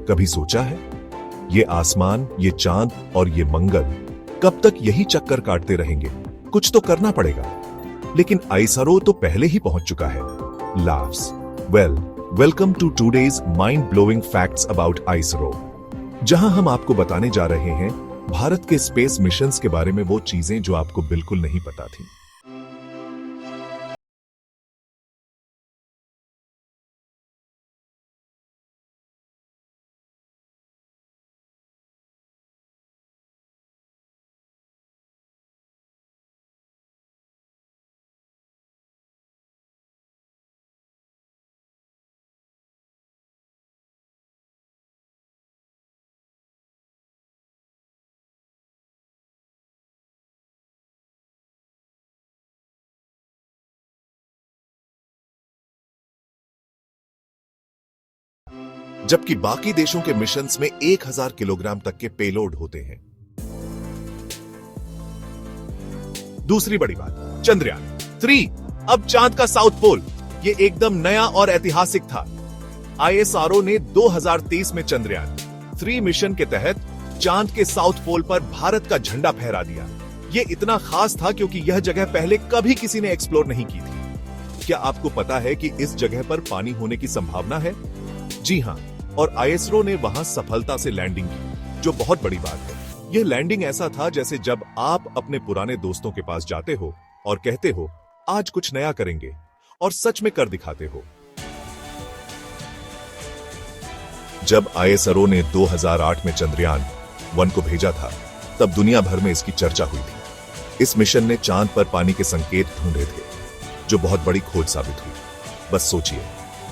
कभी सोचा है ये आसमान, ये चांद और ये मंगल कब तक यही चक्कर काटते रहेंगे? कुछ तो करना पड़ेगा। लेकिन आईएसआरओ तो पहले ही पहुंच चुका है। Laughs welcome to today's mind blowing facts about ISRO, जहां हम आपको बताने जा रहे हैं भारत के स्पेस मिशंस के बारे में वो चीजें जो आपको बिल्कुल नहीं पता थी। जबकि बाकी देशों के मिशंस में 1000 किलोग्राम तक के पेलोड होते हैं। दूसरी बड़ी बात, चंद्रयान 3 अब चांद का साउथ पोल, ये एकदम नया और ऐतिहासिक था। आईएसआरओ ने 2023 में चंद्रयान 3 मिशन के तहत चांद के साउथ पोल पर भारत का झंडा फहरा दिया। ये इतना खास था क्योंकि यह जगह पहले कभी किसी ने एक्सप्लोर नहीं की थी। क्या आपको पता है कि इस जगह पर पानी होने की संभावना है? जी हां, और आईएसआरओ ने वहां सफलता से लैंडिंग की, जो बहुत बड़ी बात है। यह लैंडिंग ऐसा था जैसे जब आप अपने पुराने दोस्तों के पास जाते हो और कहते हो आज कुछ नया करेंगे, और सच में कर दिखाते हो। जब आईएसआरओ ने 2008 में चंद्रयान 1 को भेजा था, तब दुनिया भर में इसकी चर्चा हुई थी। इस मिशन ने चांद पर पानी के संकेत ढूंढे थे, जो बहुत बड़ी खोज साबित हुई। बस सोचिए,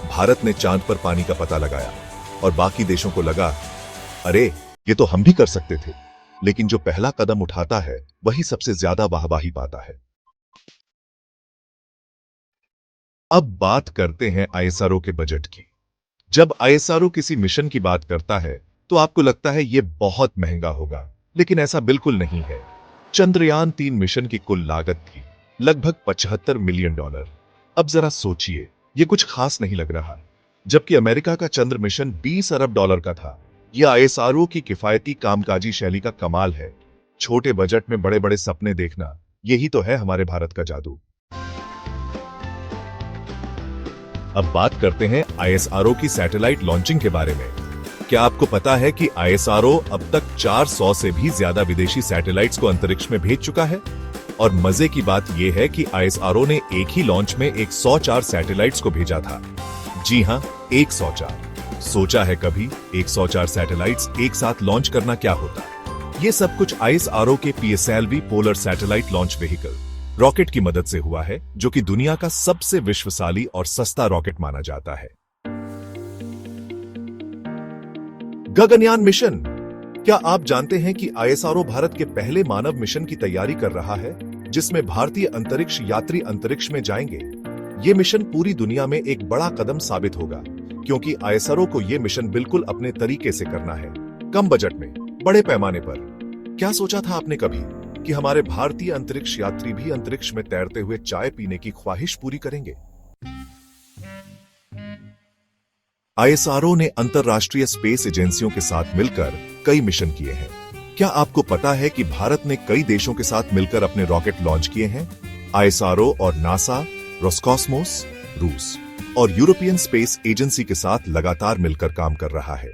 भारत ने चांद पर पानी का पता लगाया और बाकी देशों को लगा, अरे ये तो हम भी कर सकते थे। लेकिन जो पहला कदम उठाता है वही सबसे ज्यादा वाहवाही पाता है। अब बात करते हैं आईएसआरओ के बजट की। जब आईएसआरओ किसी मिशन की बात करता है तो आपको लगता है यह बहुत महंगा होगा, लेकिन ऐसा बिल्कुल नहीं है। चंद्रयान 3 मिशन की कुल लागत थी लगभग $75 मिलियन। अब जरा सोचिए, यह कुछ खास नहीं लग रहा। जबकि अमेरिका का चंद्र मिशन $20 अरब का था। यह आईएसआरओ की किफायती कामकाजी शैली का कमाल है। छोटे बजट में बड़े बड़े सपने देखना, यही तो है हमारे भारत का जादू। अब बात करते हैं आईएसआरओ की सैटेलाइट लॉन्चिंग के बारे में। क्या आपको पता है कि आईएसआरओ अब तक 400 से भी ज्यादा विदेशी सैटेलाइट्स को अंतरिक्ष में भेज चुका है? और मजे की बात यह है कि आईएसआरओ ने एक ही लॉन्च में 104 सैटेलाइट्स को भेजा था। जी हां, 104। सोचा है कभी 104 सैटेलाइट्स एक साथ लॉन्च करना क्या होता? यह सब कुछ आईएसआरओ के PSLV polar satellite launch vehicle rocket की मदद से हुआ है, जो कि दुनिया का सबसे विश्वसनीय और सस्ता रॉकेट माना जाता है। गगनयान मिशन। क्या आप जानते हैं कि आईएसआरओ भारत के पहले मानव मिशन की तैयारी कर रहा है, जिसमें भारतीय अंतरिक्ष यात्री अंतरिक्ष में जाएंगे? ये मिशन पूरी दुनिया में एक बड़ा कदम साबित होगा, क्योंकि आईएसआरओ को यह मिशन बिल्कुल अपने तरीके से करना है, कम बजट में, बड़े पैमाने पर। क्या सोचा था आपने कभी कि हमारे भारतीय अंतरिक्ष यात्री भी अंतरिक्ष में तैरते हुए चाय पीने की ख्वाहिश पूरी करेंगे? आईएसआरओ ने अंतरराष्ट्रीय स्पेस एजेंसियों के साथ मिलकर कई मिशन किए हैं। क्या आपको पता है कि भारत ने कई देशों के साथ मिलकर अपने रॉकेट लॉन्च किए हैं? आईएसआरओ और नासा, रोस्कॉस्मोस रूस और यूरोपियन स्पेस एजेंसी के साथ लगातार मिलकर काम कर रहा है।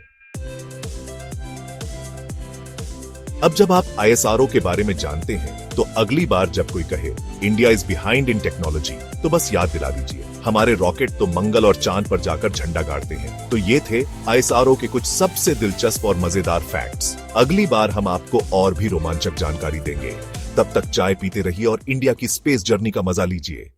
अब जब आप आईएसआरओ के बारे में जानते हैं, तो अगली बार जब कोई कहे India is behind in technology, तो बस याद दिला दीजिए, हमारे रॉकेट तो मंगल और चांद पर जाकर झंडा गाड़ते हैं। तो ये थे आईएसआरओ के कुछ सबसे दिलचस्प और मजेदार फैक्ट्स। अगली बार हम आपको और भी रोमांचक जानकारी देंगे। तब तक चाय पीते रहिए और इंडिया की स्पेस जर्नी का मजा लीजिए।